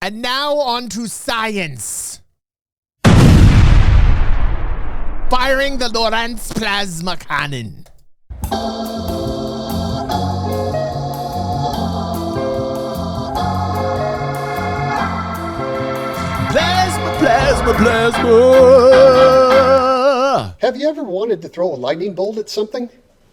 And now on to science. Firing the Lorentz plasma cannon. Plasma. Have you ever wanted to throw a lightning bolt at something?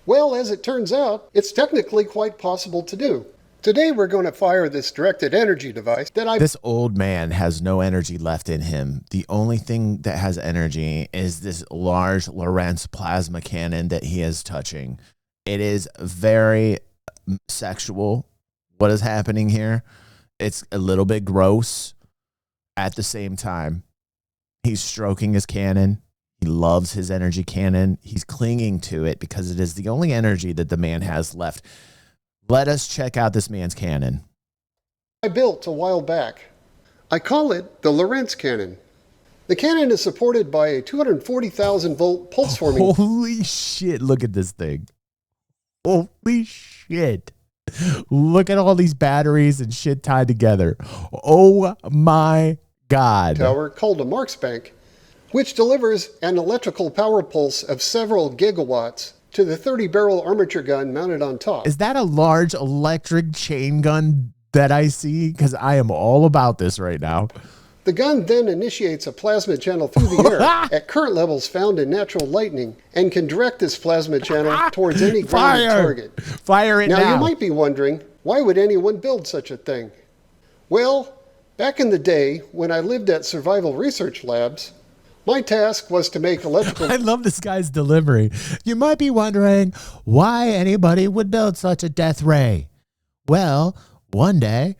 Well, as it turns out, it's technically quite possible to do. Today we're going to fire this directed energy device that This old man has no energy left in him. The only thing that has energy is this large Lorentz plasma cannon that he is touching. It is very sexual. What is happening here? It's a little bit gross. At the same time, he's stroking his cannon. He loves his energy cannon. He's clinging to it because it is the only energy that the man has left. Let us check out this man's cannon. I built a while back. I call it the Lorentz cannon. The cannon is supported by a 240,000 volt pulse forming. Holy shit, look at this thing. Holy shit. Look at all these batteries and shit tied together. Oh my God. Tower called a Marksbank, which delivers an electrical power pulse of several gigawatts to the 30-barrel armature gun mounted on top. Is that a large electric chain gun that I see? Because I am all about this right now. The gun then initiates a plasma channel through the air at current levels found in natural lightning and can direct this plasma channel towards any grounded target. Fire it now. Now you might be wondering, why would anyone build such a thing? Well, back in the day when I lived at Survival Research Labs, my task was to make electrical... I love this guy's delivery. You might be wondering why anybody would build such a death ray. Well, one day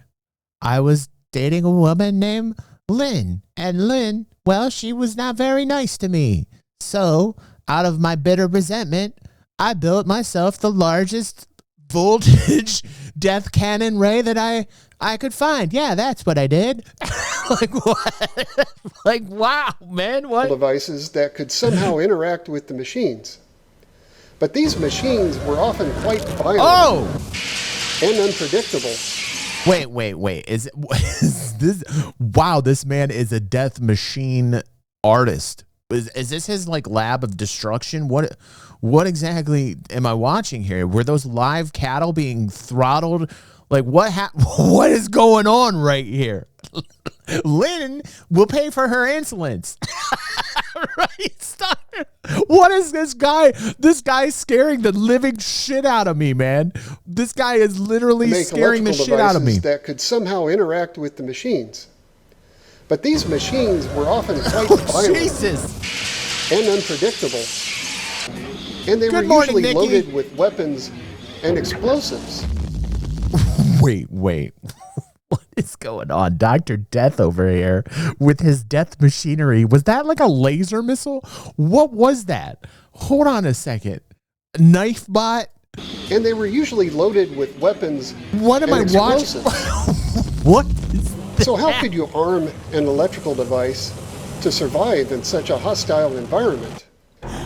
I was dating a woman named Lynn. And Lynn, well, she was not very nice to me. So, out of my bitter resentment, I built myself the largest voltage death cannon ray that I could find. Yeah, that's what I did. Like, what? Like, wow, man, what? Devices that could somehow interact with the machines. But these machines were often quite violent and unpredictable. Wait. Is this? Wow, this man is a death machine artist. Is this his like lab of destruction? What exactly am I watching here? Were those live cattle being throttled? Like what is going on right here? Lynn will pay for her insolence. Right? Stop. What is this guy? This guy's scaring the living shit out of me, man. This guy is literally scaring the shit out of me. That could somehow interact with the machines. But these machines were often quite violent and unpredictable. And they were usually loaded with weapons and explosives. Wait. What is going on? Dr. Death over here with his death machinery. Was that like a laser missile? What was that? Hold on a second. Knife bot? And they were usually loaded with weapons. What am I watching? What is that? So how could you arm an electrical device to survive in such a hostile environment?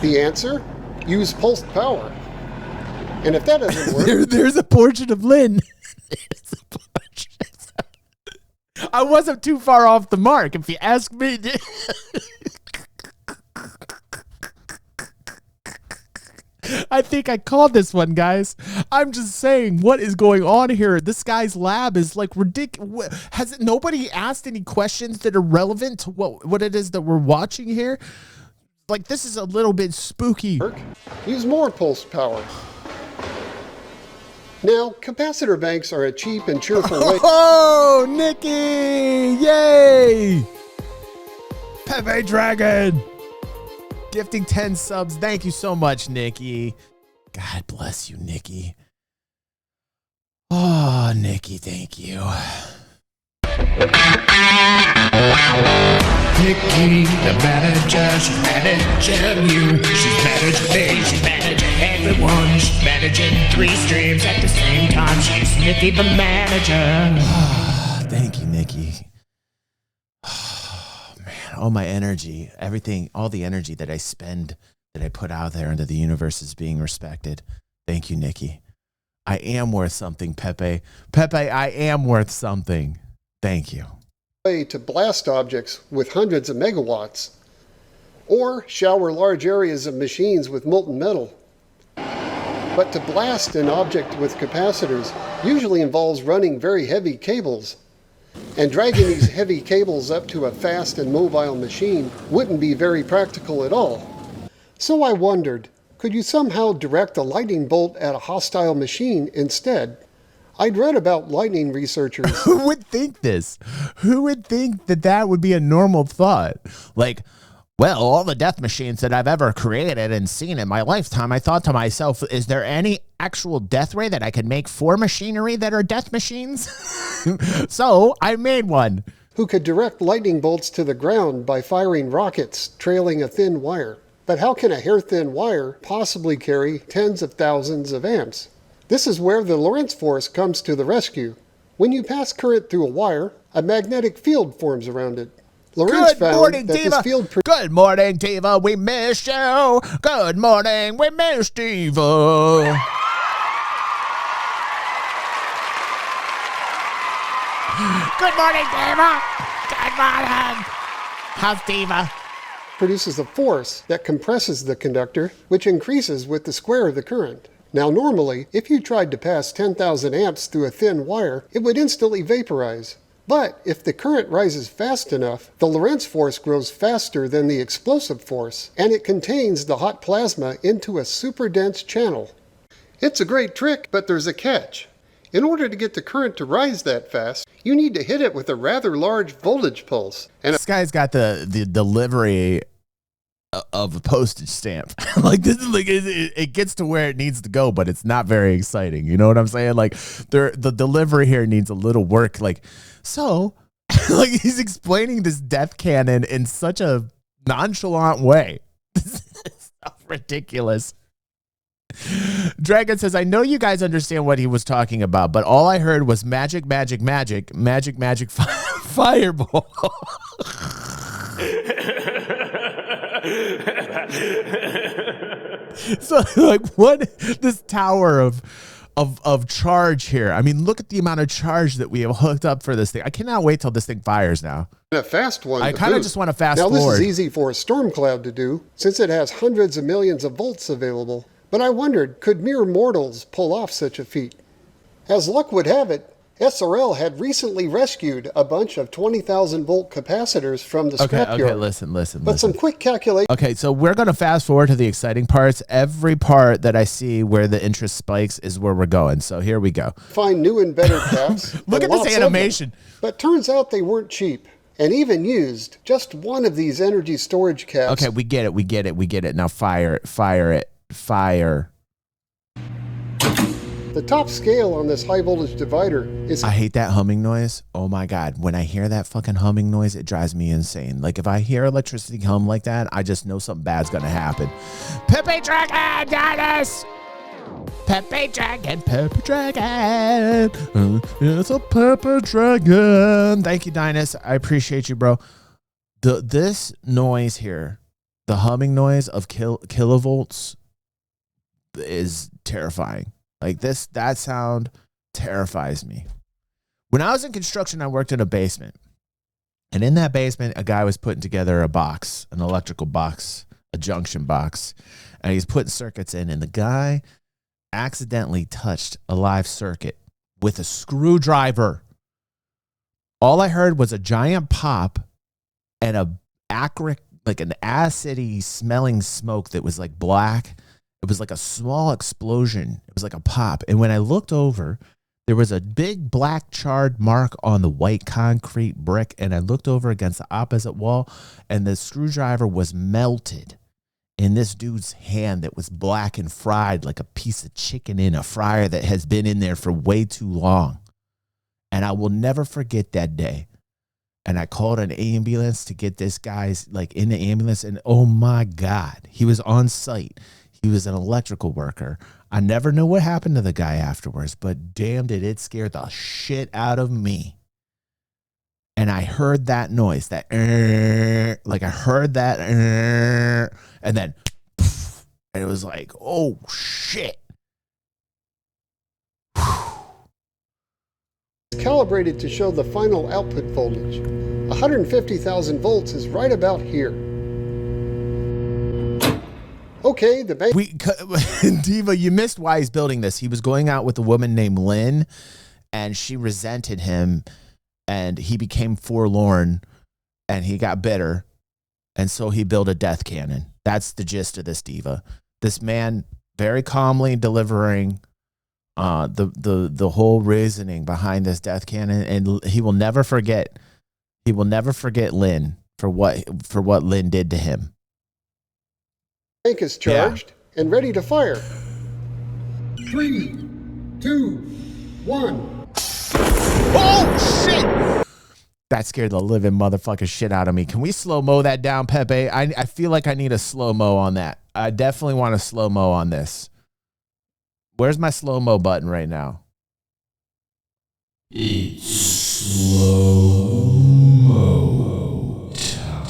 The answer? Use pulsed power. And if that doesn't work... there's a portrait of Lynn. I wasn't too far off the mark, if you ask me. I think I called this one, guys. I'm just saying, what is going on here? This guy's lab is like ridiculous. Has nobody asked any questions that are relevant to what it is that we're watching here? Like, this is a little bit spooky. Use more pulsed power. Now, capacitor banks are a cheap and cheerful way. Oh, Nikki! Yay! Pepe Dragon! Gifting 10 subs. Thank you so much, Nikki. God bless you, Nikki. Oh, Nikki, thank you. Nikki, the manager, she's managing you. She's managing me, she's managing everyone. She's managing 3 streams at the same time. She's Nikki, the manager. Thank you, Nikki. Oh, man, all my energy, everything, all the energy that I spend, that I put out there into the universe is being respected. Thank you, Nikki. I am worth something, Pepe. Pepe, I am worth something. Thank you. way to blast objects with hundreds of megawatts, or shower large areas of machines with molten metal. But to blast an object with capacitors usually involves running very heavy cables, and dragging these heavy cables up to a fast and mobile machine wouldn't be very practical at all. So I wondered, could you somehow direct a lightning bolt at a hostile machine instead? I'd read about lightning researchers. Who would think this? Who would think that that would be a normal thought? Like, well, all the death machines that I've ever created and seen in my lifetime, I thought to myself, is there any actual death ray that I could make for machinery that are death machines? So I made one. Who could direct lightning bolts to the ground by firing rockets trailing a thin wire. But how can a hair-thin wire possibly carry tens of thousands of amps? This is where the Lorentz force comes to the rescue. When you pass current through a wire, a magnetic field forms around it. Lorentz found that this field... Good morning, Diva. We missed you. Good morning. We missed Diva. Good morning, Diva. Good morning. How's Diva? Produces a force that compresses the conductor, which increases with the square of the current. Now normally, if you tried to pass 10,000 amps through a thin wire, it would instantly vaporize. But if the current rises fast enough, the Lorentz force grows faster than the explosive force, and it contains the hot plasma into a super dense channel. It's a great trick, but there's a catch. In order to get the current to rise that fast, you need to hit it with a rather large voltage pulse. And this guy's got the delivery of a postage stamp. Like this is like it gets to where it needs to go, but it's not very exciting. You know what I'm saying? Like the delivery here needs a little work. Like so, like he's explaining this death cannon in such a nonchalant way. This is so ridiculous. Dragon says, I know you guys understand what he was talking about, but all I heard was magic, magic, magic, magic, magic, fireball. So like what this tower of charge here. I mean, look at the amount of charge that we have hooked up for this thing. I cannot wait till this thing fires now. A fast one. I kind of just want to fast forward. Now this is easy for a storm cloud to do since it has hundreds of millions of volts available. But I wondered, could mere mortals pull off such a feat? As luck would have it, SRL had recently rescued a bunch of 20,000 volt capacitors from the scrapyard. Okay, listen. But some quick calculation. Okay, so we're going to fast forward to the exciting parts. Every part that I see where the interest spikes is where we're going. So here we go. Find new and better caps. Look at this animation. But turns out they weren't cheap. And even used, just one of these energy storage caps. Okay, we get it. Now fire it. The top scale on this high voltage divider is... I hate that humming noise. Oh my God. When I hear that fucking humming noise, it drives me insane. Like if I hear electricity hum like that, I just know something bad's going to happen. Pepe Dragon, Dennis! Pepe Dragon. It's a Pepe Dragon. Thank you, Dinus. I appreciate you, bro. This noise here, the humming noise of kilovolts is terrifying. Like that sound terrifies me. When I was in construction, I worked in a basement. And in that basement, a guy was putting together a box, an electrical box, a junction box. And he's putting circuits in. And the guy accidentally touched a live circuit with a screwdriver. All I heard was a giant pop and an acidy smelling smoke that was like black. It was like a small explosion. It was like a pop. And when I looked over, there was a big black charred mark on the white concrete brick. And I looked over against the opposite wall, and the screwdriver was melted in this dude's hand that was black and fried like a piece of chicken in a fryer that has been in there for way too long. And I will never forget that day. And I called an ambulance to get this guy's like in the ambulance. And oh my God, he was on site. He was an electrical worker. I never know what happened to the guy afterwards, but damn did it scare the shit out of me. And I heard that noise, that like I heard that and then and it was like, oh shit. calibrated to show the final output voltage. 150,000 volts is right about here. Okay, the bank. Diva, you missed why he's building this. He was going out with a woman named Lynn, and she resented him, and he became forlorn, and he got bitter, and so he built a death cannon. That's the gist of this, Diva. This man very calmly delivering the whole reasoning behind this death cannon, and he will never forget. He will never forget Lynn for what Lynn did to him. Tank is charged and ready to fire. 3, 2, 1. Oh shit! That scared the living motherfucking shit out of me. Can we slow-mo that down, Pepe? I feel like I need a slow-mo on that. I definitely want a slow-mo on this. Where's my slow-mo button right now? It's slow-mo time.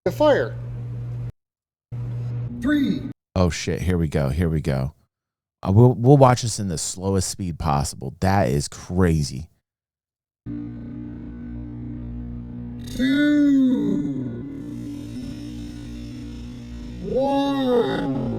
To fire. 3. Oh shit! Here we go. Here we go. We'll watch this in the slowest speed possible. That is crazy. 2. 1.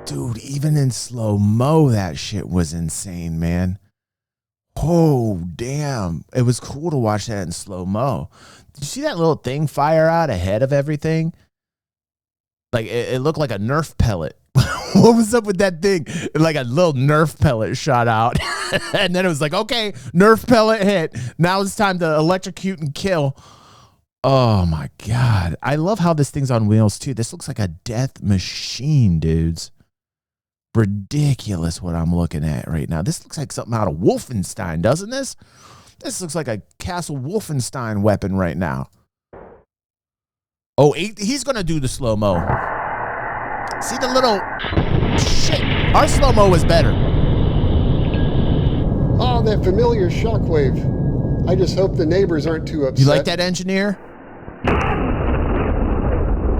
Dude, even in slow-mo, that shit was insane, man. Oh, damn. It was cool to watch that in slow-mo. Did you see that little thing fire out ahead of everything? Like, it looked like a Nerf pellet. What was up with that thing? Like a little Nerf pellet shot out. And then it was like, okay, Nerf pellet hit. Now it's time to electrocute and kill. Oh, my God. I love how this thing's on wheels, too. This looks like a death machine, dudes. Ridiculous what I'm looking at right now. This looks like something out of Wolfenstein, doesn't this? This looks like a Castle Wolfenstein weapon right now. Oh, he's going to do the slow-mo. See the little... Shit. Our slow-mo was better. Oh, that familiar shockwave. I just hope the neighbors aren't too upset. You like that, engineer?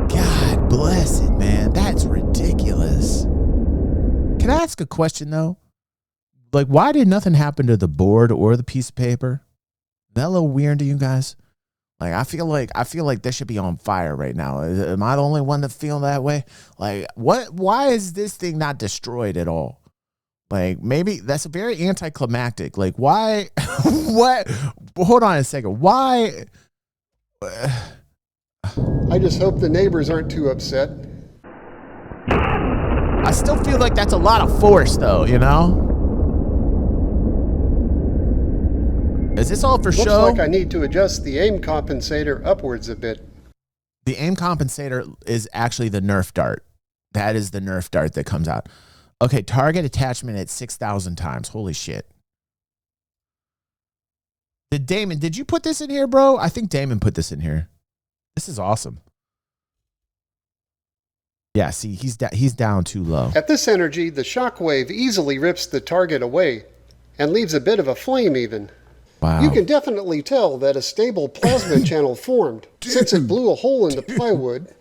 God bless it, man. That's ridiculous. Can I ask a question, though? Like, why did nothing happen to the board or the piece of paper? Is that a little weird to you guys? Like, I feel like this should be on fire right now. Am I the only one that feel that way? Like, why is this thing not destroyed at all? Like, maybe that's very anticlimactic. Like, why? What? Hold on a second. Why? I just hope the neighbors aren't too upset. I still feel like that's a lot of force, though, you know? Is this all for show? Looks like I need to adjust the aim compensator upwards a bit. The aim compensator is actually the Nerf dart. That is the Nerf dart that comes out. Okay, target attachment at 6,000 times. Holy shit. Did you put this in here, bro? I think Damon put this in here. This is awesome. Yeah, see, he's down too low. At this energy, the shockwave easily rips the target away and leaves a bit of a flame even. Wow. You can definitely tell that a stable plasma channel formed since it blew a hole in the plywood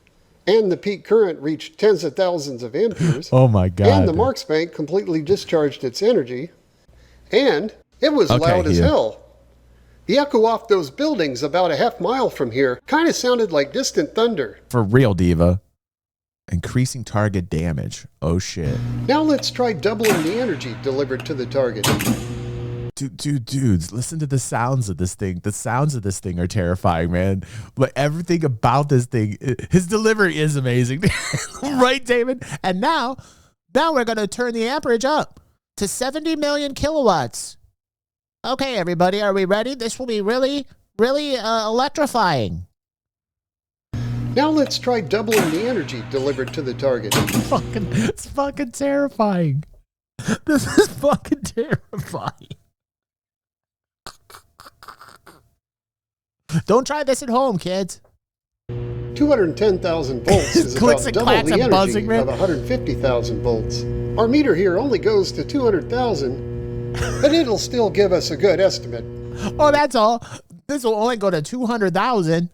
and the peak current reached tens of thousands of amperes. Oh my God. And the Marksbank completely discharged its energy. And it was loud as hell. The echo off those buildings about a half mile from here kind of sounded like distant thunder. For real, Diva. Increasing target damage. Oh shit. Now let's try doubling the energy delivered to the target. Dudes, listen to the sounds of this thing. The sounds of this thing are terrifying, man. But everything about this thing, his delivery is amazing. Right, David? And now we're going to turn the amperage up to 70 million kilowatts. Okay, everybody, are we ready? This will be really, really electrifying. Now let's try doubling the energy delivered to the target. It's fucking terrifying. This is fucking terrifying. Don't try this at home, kids. 210,000 volts is about double the energy of 150,000 volts. Our meter here only goes to 200,000, but it'll still give us a good estimate. Oh, that's all. This will only go to 200,000.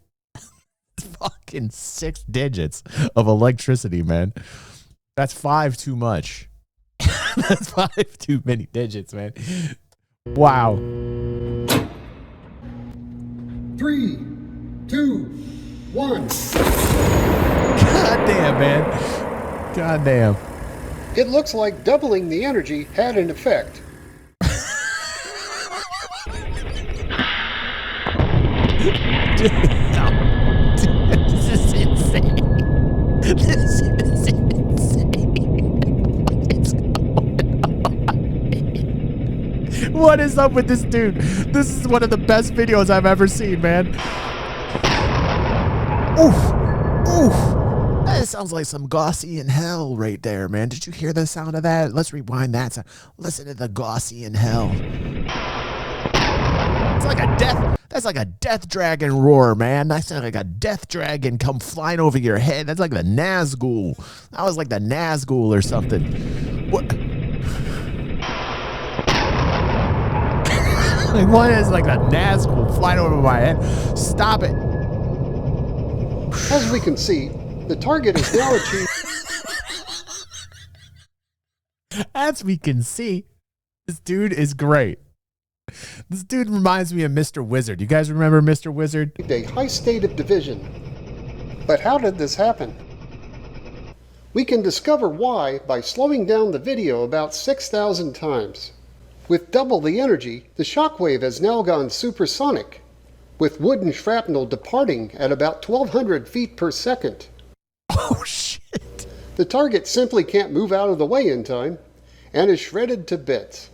Fucking 6 digits of electricity, man. That's 5 too much. That's 5 too many digits, man. Wow. 3, 2, 1. God damn, man. God damn. It looks like doubling the energy had an effect. This is insane. This is insane. What is up with this dude? This is one of the best videos I've ever seen, man. Oof. Oof. That sounds like some Gaussian hell right there, man. Did you hear the sound of that? Let's rewind that sound. Listen to the Gaussian hell. It's like a death. That's like a death dragon roar, man. That's like a death dragon come flying over your head. That's like the Nazgul. That was like the Nazgul or something. What? Like, what is like a Nazgul flying over my head? Stop it. As we can see, the target is now achieved. As we can see, this dude is great. This dude reminds me of Mr. Wizard. You guys remember Mr. Wizard? A high state of division. But how did this happen? We can discover why by slowing down the video about 6,000 times. With double the energy, the shockwave has now gone supersonic, with wooden shrapnel departing at about 1,200 feet per second. Oh, shit. The target simply can't move out of the way in time, and is shredded to bits.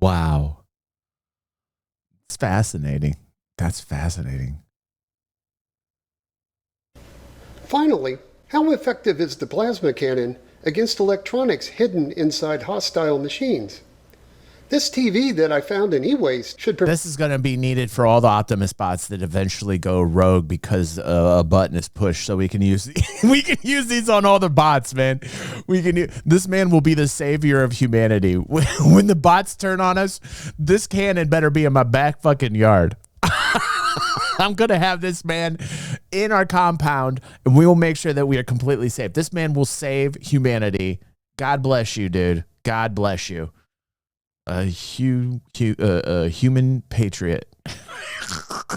Wow. It's fascinating. That's fascinating. Finally, how effective is the plasma cannon against electronics hidden inside hostile machines? This TV that I found in e-waste should... This is going to be needed for all the Optimus bots that eventually go rogue because a button is pushed, so we can use these on all the bots, man. This man will be the savior of humanity. When the bots turn on us, this cannon better be in my back fucking yard. I'm going to have this man in our compound, and we will make sure that we are completely safe. This man will save humanity. God bless you, dude. God bless you. A human patriot.